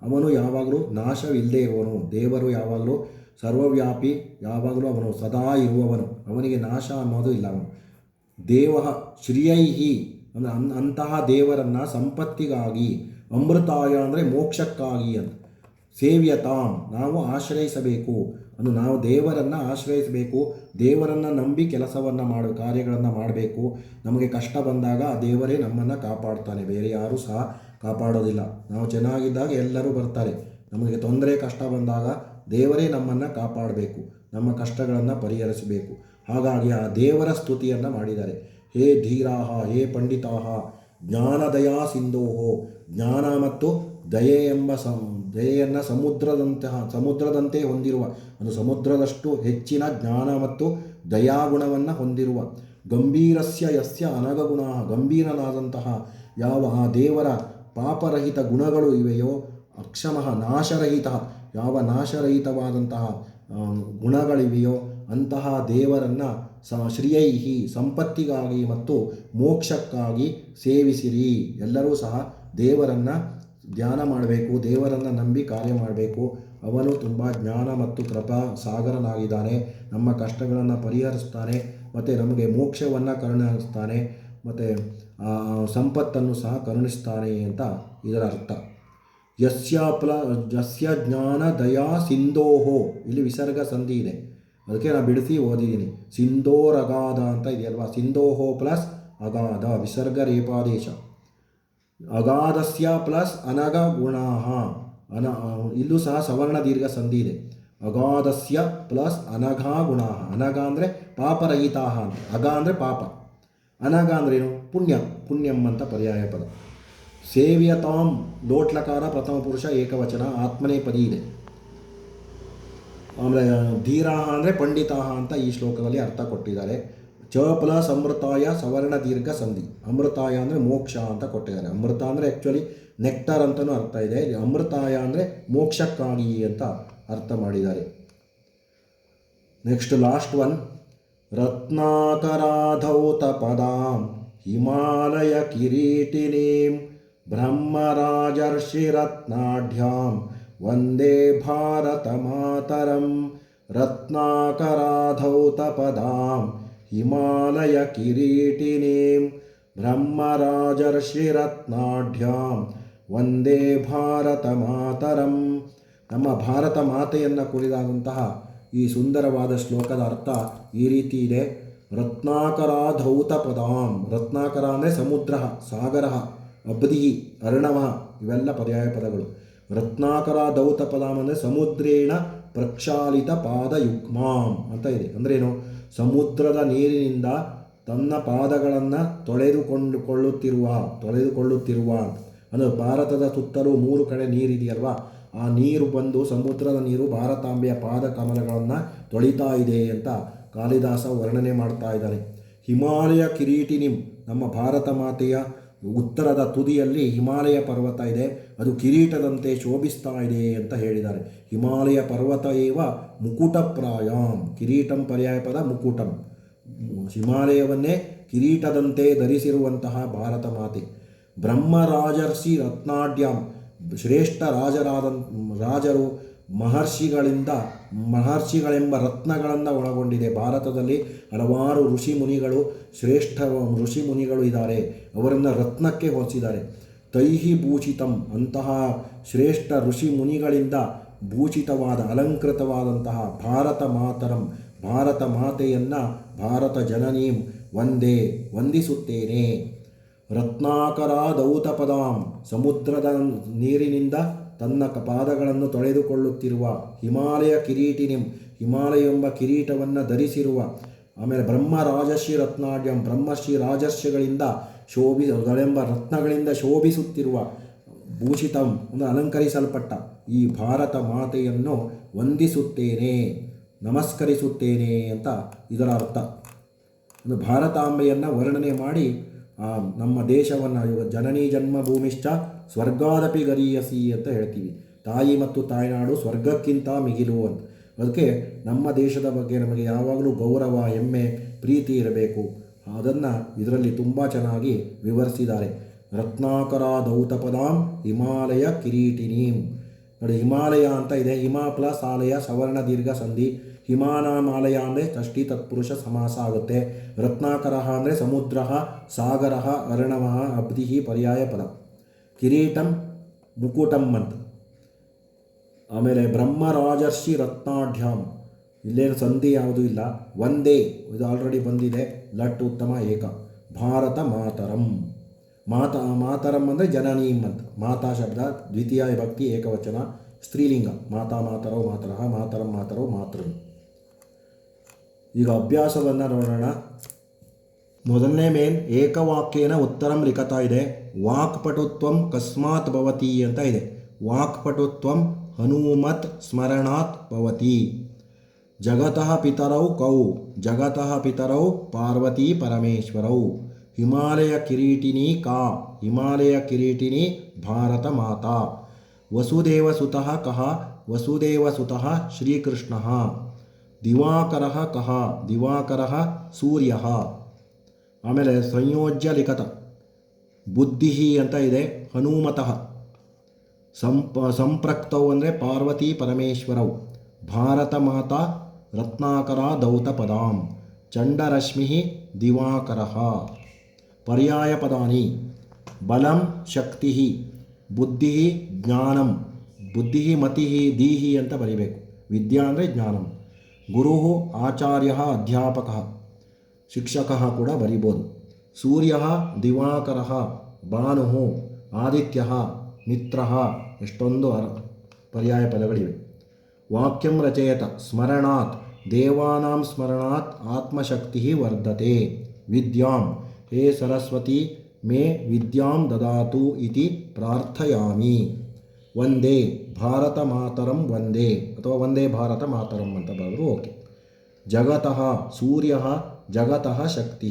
ಅವನು ಯಾವಾಗಲೂ ನಾಶವಿಲ್ಲದೆ ಇರುವವನು. ದೇವರು ಯಾವಾಗಲೂ ಸರ್ವವ್ಯಾಪಿ, ಯಾವಾಗಲೂ ಅವನು ಸದಾ ಇರುವವನು, ಅವನಿಗೆ ನಾಶ ಅನ್ನೋದು ಇಲ್ಲ. ಅವನು ದೇವ ಶ್ರಿಯೈಹಿ ಅಂದರೆ ಅಂತಹ ದೇವರನ್ನು ಸಂಪತ್ತಿಗಾಗಿ, ಅಮೃತಾಯ ಅಂದರೆ ಮೋಕ್ಷಕ್ಕಾಗಿ ಅಂತ, ಸೇವ್ಯತಾಂ ನಾವು ಆಶ್ರಯಿಸಬೇಕು. ನಾವು ದೇವರನ್ನು ಆಶ್ರಯಿಸಬೇಕು, ದೇವರನ್ನು ನಂಬಿ ಕೆಲಸವನ್ನು ಕಾರ್ಯಗಳನ್ನು ಮಾಡಬೇಕು. ನಮಗೆ ಕಷ್ಟ ಬಂದಾಗ ಆ ದೇವರೇ ನಮ್ಮನ್ನು ಕಾಪಾಡ್ತಾನೆ, ಬೇರೆ ಯಾರೂ ಸಹ ಕಾಪಾಡೋದಿಲ್ಲ. ನಾವು ಚೆನ್ನಾಗಿದ್ದಾಗ ಎಲ್ಲರೂ ಬರ್ತಾರೆ, ನಮಗೆ ತೊಂದರೆ ಕಷ್ಟ ಬಂದಾಗ ದೇವರೇ ನಮ್ಮನ್ನು ಕಾಪಾಡಬೇಕು, ನಮ್ಮ ಕಷ್ಟಗಳನ್ನು ಪರಿಹರಿಸಬೇಕು. ಹಾಗಾಗಿ ಆ ದೇವರ ಸ್ತುತಿಯನ್ನು ಮಾಡಿದ್ದಾರೆ. ಹೇ ಧೀರಾಹ, ಹೇ ಪಂಡಿತಾಹ, ಜ್ಞಾನದಯಾ ಸಿಂಧೋಹೋ, ಜ್ಞಾನ ಮತ್ತು ದಯೆ ಎಂಬ ದಯೆಯನ್ನು ಸಮುದ್ರದಂತೆ ಹೊಂದಿರುವ, ಅದು ಸಮುದ್ರದಷ್ಟು ಹೆಚ್ಚಿನ ಜ್ಞಾನ ಮತ್ತು ದಯಾಗುಣವನ್ನು ಹೊಂದಿರುವ, ಗಂಭೀರಸ್ಯ ಯಸ್ಯ ಅನಗಗುಣ, ಗಂಭೀರನಾದಂತಹ ಯಾವ ಆ ದೇವರ ಪಾಪರಹಿತ ಗುಣಗಳು ಇವೆಯೋ, ಅಕ್ಷಮಃ ನಾಶರಹಿತ, ಯಾವ ನಾಶರಹಿತವಾದಂತಹ ಗುಣಗಳಿವೆಯೋ ಅಂತಹ ದೇವರನ್ನು ಶ್ರಿಯೈಹಿ ಸಂಪತ್ತಿಗಾಗಿ ಮತ್ತು ಮೋಕ್ಷಕ್ಕಾಗಿ ಸೇವಿಸಿರಿ. ಎಲ್ಲರೂ ಸಹ ದೇವರನ್ನು ಧ್ಯಾನ ಮಾಡಬೇಕು, ದೇವರನ್ನು ನಂಬಿ ಕಾರ್ಯ ಮಾಡಬೇಕು. ಅವನು ತುಂಬ ಜ್ಞಾನ ಮತ್ತು ಕೃಪಾ ಸಾಗರನಾಗಿದ್ದಾನೆ, ನಮ್ಮ ಕಷ್ಟಗಳನ್ನು ಪರಿಹರಿಸ್ತಾನೆ ಮತ್ತು ನಮಗೆ ಮೋಕ್ಷವನ್ನು ಕರುಣಿಸ್ತಾನೆ ಮತ್ತು ಸಂಪತ್ತನ್ನು ಸಹ ಕರುಣಿಸ್ತಾನೆ ಅಂತ ಇದರ ಅರ್ಥ. ಯಸ್ಯ ಜ್ಞಾನ ದಯಾ ಸಿಂಧೋಹೋ, ಇಲ್ಲಿ ವಿಸರ್ಗ ಸಂಧಿ ಇದೆ, ಅದಕ್ಕೆ ನಾನು ಬಿಡಿಸಿ ಓದಿದ್ದೀನಿ. ಸಿಂಧೋರಗಾಧ ಅಂತ ಇದೆಯಲ್ವಾ, ಸಿಂಧೋಹೋ ಪ್ಲಸ್ ಅಗಾಧ, ವಿಸರ್ಗ ರೇಪಾದೇಶ. ಅಗಾಧಸ್ಯ ಪ್ಲಸ್ ಅನಗ ಗುಣಾಹ, ಇಲ್ಲೂ ಸಹ ಸವರ್ಣ ದೀರ್ಘ ಸಂಧಿ ಇದೆ. ಅಗಾಧಸ್ಯ ಪ್ಲಸ್ ಅನಘ ಗುಣಾಹ, ಅನಘ ಅಂದರೆ ಪಾಪರಹಿತಾಹ ಅಂತ, ಅಗ ಅಂದರೆ ಪಾಪ, ಅನಘ ಅಂದ್ರೇನು ಪುಣ್ಯ, ಪುಣ್ಯಂ ಅಂತ ಪರ್ಯಾಯ ಪದ. ಸೇವ್ಯತಾಂ ಲೋಟ್ಲಕಾರ ಪ್ರಥಮ ಪುರುಷ ಏಕವಚನ ಆತ್ಮನೇಪದಿ ಇದೆ. ಆಮೇಲೆ ಧೀರಾಹ ಅಂದರೆ ಪಂಡಿತಾಹ ಅಂತ ಈ ಶ್ಲೋಕದಲ್ಲಿ ಅರ್ಥ ಕೊಟ್ಟಿದ್ದಾರೆ. ಚ ಪ್ಲಸ್ ಅಮೃತಾಯ ಸವರ್ಣ ದೀರ್ಘ ಸಂಧಿ, ಅಮೃತಾಯ ಅಂದರೆ ಮೋಕ್ಷ ಅಂತ ಕೊಟ್ಟಿದ್ದಾರೆ. ಅಮೃತ ಅಂದರೆ ಆ್ಯಕ್ಚುಲಿ ನೆಕ್ಟರ್ ಅಂತಲೂ ಅರ್ಥ ಇದೆ, ಅಮೃತಾಯ ಅಂದರೆ ಮೋಕ್ಷಕ್ಕಾಗಿ ಅಂತ ಅರ್ಥ ಮಾಡಿದ್ದಾರೆ. Next last one, ರತ್ನಾಕರಾಧೌತ ಪದಾಂ Himalaya ಕಿರೀಟಿನೀಂ ಬ್ರಹ್ಮರಾಜರ್ಷಿರತ್ನಾಢ್ಯಾಂ Vande Bharat ಮಾತರಂ. ರತ್ನಾಕರಾಧೌತ ಪದಾಂ ಹಿಮಾಲಯ ಕಿರೀಟಿನೀಂ ಬ್ರಹ್ಮರಾಜರ್ಷಿರತ್ನಾಢ್ಯಾಂ ವಂದೇ ಭಾರತ ಮಾತರಂ. ನಮ್ಮ ಭಾರತ ಮಾತೆಯನ್ನು ಕುರಿತಾದಂತಹ ಈ ಸುಂದರವಾದ ಶ್ಲೋಕದ ಅರ್ಥ ಈ ರೀತಿ ಇದೆ. ರತ್ನಾಕರಾಧೌತ ಪದಾಂ, ರತ್ನಾಕರ ಅಂದರೆ ಸಮುದ್ರ, ಸಾಗರ, ಅಬ್ಧಿ, ಅರ್ಣವ, ಇವೆಲ್ಲ ಪರ್ಯಾಯ ಪದಗಳು. ರತ್ನಾಕರ ದೌತ ಪದಾಂ ಅಂದರೆ ಸಮುದ್ರೇಣ ಪ್ರಕ್ಷಾಳಿತ ಪಾದಯುಗ್ಮಾಂ ಅಂತ ಇದೆ. ಅಂದ್ರೇನು, ಸಮುದ್ರದ ನೀರಿನಿಂದ ತನ್ನ ಪಾದಗಳನ್ನು ತೊಳೆದುಕೊಳ್ಳುತ್ತಿರುವ ಅಂದರೆ ಭಾರತದ ಸುತ್ತಲೂ 3 ಕಡೆ ನೀರಿದೆಯಲ್ವಾ, ಆ ನೀರು ಬಂದು ಸಮುದ್ರದ ನೀರು ಭಾರತಾಂಬೆಯ ಪಾದ ಕಮಲಗಳನ್ನು ತೊಳಿತಾ ಇದೆ ಅಂತ ಕಾಳಿದಾಸ ವರ್ಣನೆ ಮಾಡ್ತಾ ಇದ್ದಾನೆ. ಹಿಮಾಲಯ ಕಿರೀಟಿನಿಂ, ನಮ್ಮ ಭಾರತ ಮಾತೆಯ ಉತ್ತರದ ತುದಿಯಲ್ಲಿ ಹಿಮಾಲಯ ಪರ್ವತ ಇದೆ, ಅದು ಕಿರೀಟದಂತೆ ಶೋಭಿಸ್ತಾ ಇದೆ ಅಂತ ಹೇಳಿದ್ದಾರೆ. ಹಿಮಾಲಯ ಪರ್ವತ ಏವ ಮುಕುಟಪ್ರಾಯಾಂ, ಕಿರೀಟಂ ಪರ್ಯಾಯ ಪದ ಮುಕುಟಂ, ಹಿಮಾಲಯವನ್ನೇ ಕಿರೀಟದಂತೆ ಧರಿಸಿರುವಂತಹ ಭಾರತ ಮಾತೆ. ಬ್ರಹ್ಮರಾಜರ್ಷಿ ರತ್ನಾಢ್ಯಾಂ, ಶ್ರೇಷ್ಠ ರಾಜರು ಮಹರ್ಷಿಗಳೆಂಬ ರತ್ನಗಳನ್ನು ಒಳಗೊಂಡಿದೆ. ಭಾರತದಲ್ಲಿ ಹಲವಾರು ಋಷಿ ಮುನಿಗಳು, ಶ್ರೇಷ್ಠ ಋಷಿ ಮುನಿಗಳು ಇದ್ದಾರೆ, ಅವರನ್ನು ರತ್ನಕ್ಕೆ ಹೋಲಿಸಿದ್ದಾರೆ. ತೈಹಿ ಭೂಷಿತಂ, ಅಂತಹ ಶ್ರೇಷ್ಠ ಋಷಿ ಮುನಿಗಳಿಂದ ಭೂಷಿತವಾದ ಅಲಂಕೃತವಾದಂತಹ ಭಾರತ ಮಾತರಂ, ಭಾರತ ಮಾತೆಯನ್ನು, ಭಾರತ ಜನನೀಂ ವಂದೇ ವಂದಿಸುತ್ತೇನೆ. ರತ್ನಾಕರ ದೌತ ಪದಾಂ, ಸಮುದ್ರದ ನೀರಿನಿಂದ ತನ್ನ ಪಾದಗಳನ್ನು ತೊಳೆದುಕೊಳ್ಳುತ್ತಿರುವ, ಹಿಮಾಲಯ ಕಿರೀಟಿನಿಂ, ಹಿಮಾಲಯ ಎಂಬ ಕಿರೀಟವನ್ನು ಧರಿಸಿರುವ, ಆಮೇಲೆ ಬ್ರಹ್ಮರಾಜರ್ಷಿ ರತ್ನಾಢ್ಯಂ, ಬ್ರಹ್ಮರ್ಷಿ ರಾಜರ್ಷಿಗಳಿಂದ ಗಳೆಂಬ ರತ್ನಗಳಿಂದ ಶೋಭಿಸುತ್ತಿರುವ, ಭೂಷಿತಂ ಅಂದರೆ ಅಲಂಕರಿಸಲ್ಪಟ್ಟ ಈ ಭಾರತ ಮಾತೆಯನ್ನು ವಂದಿಸುತ್ತೇನೆ, ನಮಸ್ಕರಿಸುತ್ತೇನೆ ಅಂತ ಇದರ ಅರ್ಥ. ಭಾರತಾಂಬೆಯನ್ನು ವರ್ಣನೆ ಮಾಡಿ ನಮ್ಮ ದೇಶವನ್ನು ಇವಾಗ ಜನನಿ ಜನ್ಮಭೂಮಿಶ್ಚ ಸ್ವರ್ಗಾದಪಿ ಗರೀಯಸಿ ಅಂತ ಹೇಳ್ತೀವಿ. ತಾಯಿ ಮತ್ತು ತಾಯ್ನಾಡು ಸ್ವರ್ಗಕ್ಕಿಂತ ಮಿಗಿಲು ಅಂತ. ಅದಕ್ಕೆ ನಮ್ಮ ದೇಶದ ಬಗ್ಗೆ ನಮಗೆ ಯಾವಾಗಲೂ ಗೌರವ, ಹೆಮ್ಮೆ, ಪ್ರೀತಿ ಇರಬೇಕು. ಅದನ್ನು ಇದರಲ್ಲಿ ತುಂಬ ಚೆನ್ನಾಗಿ ವಿವರಿಸಿದ್ದಾರೆ. ರತ್ನಾಕರ ದೌತಪದಾಂ ಹಿಮಾಲಯ ಕಿರೀಟಿನೀಂ. ನೋಡಿ, ಹಿಮಾಲಯ ಅಂತ ಇದೆ, ಹಿಮ ಪ್ಲಸ್ ಆಲಯ ಸವರ್ಣ ದೀರ್ಘ ಸಂಧಿ. ಹಿಮಾನಾಮಾಲಯ ಅಂದರೆ ಷಷ್ಠಿ ತತ್ಪುರುಷ ಸಮಾಸ ಆಗುತ್ತೆ. ರತ್ನಾಕರ ಅಂದರೆ ಸಮುದ್ರ, ಸಾಗರ, ಅರ್ಣವ, ಅಬ್ಧಿ ಪರ್ಯಾಯ ಪದ. ಕಿರೀಟಂ ಮುಕುಟಂ ಅಂತ. ಆಮೇಲೆ ಬ್ರಹ್ಮರಾಜರ್ಷಿ ರತ್ನಾಢ್ಯಾಂ, ಇಲ್ಲೇನು ಸಂಧಿ ಯಾವುದೂ ಇಲ್ಲ. ಒಂದೇ, ಇದು ಆಲ್ರೆಡಿ ಬಂದಿದೆ. ಲಟ್ ಉತ್ತಮ ಏಕ. ಭಾರತ ಮಾತರಂ. ಮಾತರಂ ಅಂದರೆ ಜನನೀಂ ಅಂತ. ಮಾತಾ ಶಬ್ದ ದ್ವಿತೀಯ ವಿಭಕ್ತಿ ಏಕವಚನ ಸ್ತ್ರೀಲಿಂಗ. ಮಾತಾ ಮಾತರೌ ಮಾತರಃ, ಮಾತರಂ ಮಾತರೌ ಮಾತೃ. ಈಗ ಅಭ್ಯಾಸವನ್ನು ನೋಡೋಣ. ಮೊದಲನೇ ಮೇನ್ ಏಕವಾಕ್ಯೇನ ಉತ್ತರಂ ಲಿಖತಾ ಇದೆ. ವಾಕ್ಪಟುತ್ವಂ ಕಸ್ಮಾತ್ ಭವತಿ ಅಂತ ಇದೆ. ವಾಕ್ಪಟುತ್ವಂ ಹನುಮತ್ ಸ್ಮರಣಾತ್ ಭವತಿ. ಜಗತಃ ಪಿತರೌ ಕೌ. ಜಗತಃ ಪಿತರೌ ಪಾರ್ವತಿ ಪರಮೇಶ್ವರೌ. ಹಿಮಾಲಯ ಕಿರೀಟಿನಿ ಕಾ. ಹಿಮಾಲಯ ಕಿರೀಟಿನಿ ಭಾರತ ಮಾತಾ. ವಸುದೇವಸುತಃ ಕಃ. ವಸುದೇವಸುತಃ ಶ್ರೀಕೃಷ್ಣಃ. ದಿವಾಕರಃ ಕಃ. ದಿವಾಕರಃ ಸೂರ್ಯಃ. ಆಮೇಲೆ ಸಂಯೋಜ್ಯ ಲಿಖತ ಬುದ್ಧಿ ಅಂತ ಇದೆ. ಹನುಮತಃ ಸಂಪ್ರಕ್ತೌ ಅಂದರೆ ಪಾರ್ವತಿ ಪರಮೇಶ್ವರೌ. ಭಾರತ ಮಾತಾ ರತ್ನಾಕರ ದೌತ ಪದಾಂ. ಚಂಡರಶ್ಮಿ ದಿವಾಕರಃ. ಪರ್ಯಾಯ ಪದಾನಿ ಬಲಂ ಶಕ್ತಿ ಬುದ್ಧಿ ಜ್ಞಾನಂ. ಬುದ್ಧಿ ಮತಿ ದೀಹಿ ಅಂತ ಬರೀಬೇಕು. ವಿದ್ಯಾ ಅಂದರೆ ಜ್ಞಾನಂ. ಗುರು ಆಚಾರ್ಯ ಅಧ್ಯಾಪಕ, ಶಿಕ್ಷಕ ಕೂಡ ಬರೀಬೋದು. ಸೂರ್ಯ ದಿವಾಕರ, ಭಾನು ಆದಿತ್ಯ, ಮಿತ್ರ. ಎಷ್ಟೊಂದು ಪರ್ಯಾಯ ಪದಗಳಿವೆ. ವಾಕ್ಯಂ ರಚಯತ ಸ್ಮರಣಾತ್. ದೇವಾನಾಂ ಸ್ಮರಣಾತ್ ಆತ್ಮಶಕ್ತಿ ವರ್ಧತೆ. ವಿದ್ಯಾಂ ಹೇ ಸರಸ್ವತಿ ಮೇ ವಿದ್ಯಾಂ ದದಾತು ಇತಿ ಪ್ರಾರ್ಥಯಾಮಿ. ವಂದೇ ಭಾರತ ಮಾತರಂ ವಂದೇ, ಅಥವಾ ವಂದೇ ಭಾರತ ಮಾತರಂ ಅಂತ ಬರೆದ್ರು ಓಕೆ. ಜಗತಃ ಸೂರ್ಯ ಜಗತಃ ಶಕ್ತಿ.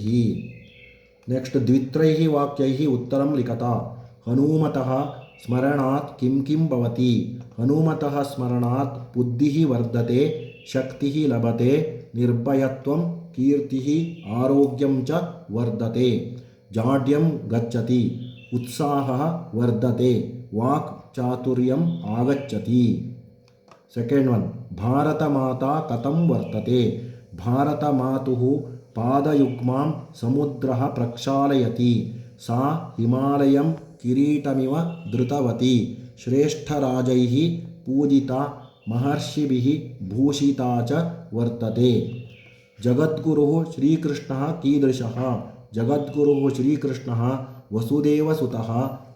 ನೆಕ್ಸ್ಟ್ ದ್ವಿತ್ರೈ ವಾಕ್ಯೈ ಉತ್ತರಂ ಲಿಖತ. ಹನುಮತಃ ಸ್ಮರಣಾತ್ ಕಿಂ ಕಿಂ ಭವತಿ. ಹನುಮತಃ ಸ್ಮರಣಾತ್ ಬುದ್ಧಿ ವರ್ಧತೆ, ಶಕ್ತಿ ಲಭತೆ, ನಿರ್ಭಯತ್ವಂ ಕೀರ್ತಿ ಆರೋಗ್ಯಂ ಚ ವರ್ಧತೆ, ಜಾಡ್ಯಂ ಗಚ್ಚತಿ, ಉತ್ಸಾಹ ವರ್ಧತೆ, ವಾಕ್ ಚಾತುರ್ಯಂ ಆಗಚ್ಚತಿ. ಸೆಕೆಂಡ್ ಒನ್ ಭಾರತ ಮಾತಾ ಕಥಂ ವರ್ತತೆ. ಭಾರತ ಮಾತುಃ ಪಾದಯುಗ್ಮಾಂ ಸಮುದ್ರಃ ಪ್ರಕ್ಷಾಲಯತಿ. ಸಾ ಹಿಮಾಲಯಂ ಕಿರೀಟಮಿವ ಧೃತವತಿ. ಶ್ರೇಷ್ಠರಾಜೈಃ ಪೂಜಿತಾ ಮಹರ್ಷಿಭಿಃ ಭೂಷಿತಾ ಚ ವರ್ತತೆ. ಜಗದ್ಗುರುಃ ಶ್ರೀಕೃಷ್ಣಃ ಕೀದೃಶಃ. ಜಗದ್ಗುರುಃ ಶ್ರೀಕೃಷ್ಣಃ ವಸುದೇವಸುತಃ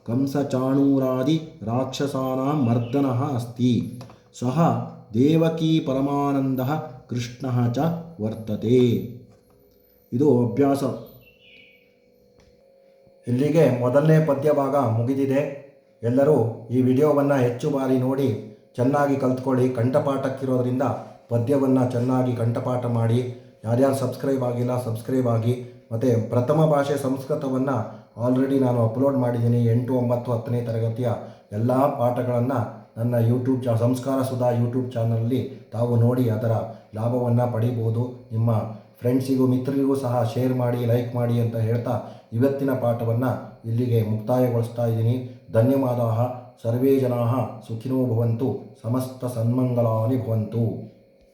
ಕಂಸಚಾಣೂರಾದಿ ರಾಕ್ಷಸಾನಾಂ ಮರ್ದನಃ ಅಸ್ತಿ. ಸಹ ದೇವಕೀ ಪರಮಾನಂದಃ ಕೃಷ್ಣಃ ಚ ವರ್ತತೆ. ಇದು ಅಭ್ಯಾಸ. ಇಲ್ಲಿಗೆ ಮೊದಲನೇ ಪದ್ಯ ಭಾಗ ಮುಗಿದಿದೆ. ಎಲ್ಲರೂ ಈ ವಿಡಿಯೋವನ್ನು ಹೆಚ್ಚು ಬಾರಿ ನೋಡಿ ಚೆನ್ನಾಗಿ ಕಲ್ತ್ಕೊಳ್ಳಿ. ಕಂಠಪಾಠಕ್ಕಿರೋದ್ರಿಂದ ಪದ್ಯವನ್ನು ಚೆನ್ನಾಗಿ ಕಂಠಪಾಠ ಮಾಡಿ. ಯಾರ್ಯಾರು ಸಬ್ಸ್ಕ್ರೈಬ್ ಆಗಿಲ್ಲ ಸಬ್ಸ್ಕ್ರೈಬ್ ಆಗಿ. ಮತ್ತು ಪ್ರಥಮ ಭಾಷೆ ಸಂಸ್ಕೃತವನ್ನು ಆಲ್ರೆಡಿ ನಾನು ಅಪ್ಲೋಡ್ ಮಾಡಿದ್ದೀನಿ. 8, 9, 10ನೇ ತರಗತಿಯ ಎಲ್ಲ ಪಾಠಗಳನ್ನು ನನ್ನ ಯೂಟ್ಯೂಬ್ ಸಂಸ್ಕಾರ ಸುಧಾ ಯೂಟ್ಯೂಬ್ ಚಾನಲಲ್ಲಿ ತಾವು ನೋಡಿ ಅದರ ಲಾಭವನ್ನು ಪಡೀಬೋದು. ನಿಮ್ಮ ಫ್ರೆಂಡ್ಸಿಗೂ ಮಿತ್ರರಿಗೂ ಸಹ ಶೇರ್ ಮಾಡಿ, ಲೈಕ್ ಮಾಡಿ ಅಂತ ಹೇಳ್ತಾ ಇವತ್ತಿನ ಪಾಠವನ್ನು ಇಲ್ಲಿಗೆ ಮುಕ್ತಾಯಗೊಳಿಸ್ತಾ ಇದ್ದೀನಿ. ಧನ್ಯವಾದಾः. ಸರ್ವೇ ಜನಾः ಸುಖಿನೋ ಭವಂತು. ಸಮಸ್ತ ಸನ್ಮಂಗಲಾನಿ ಭವಂತು.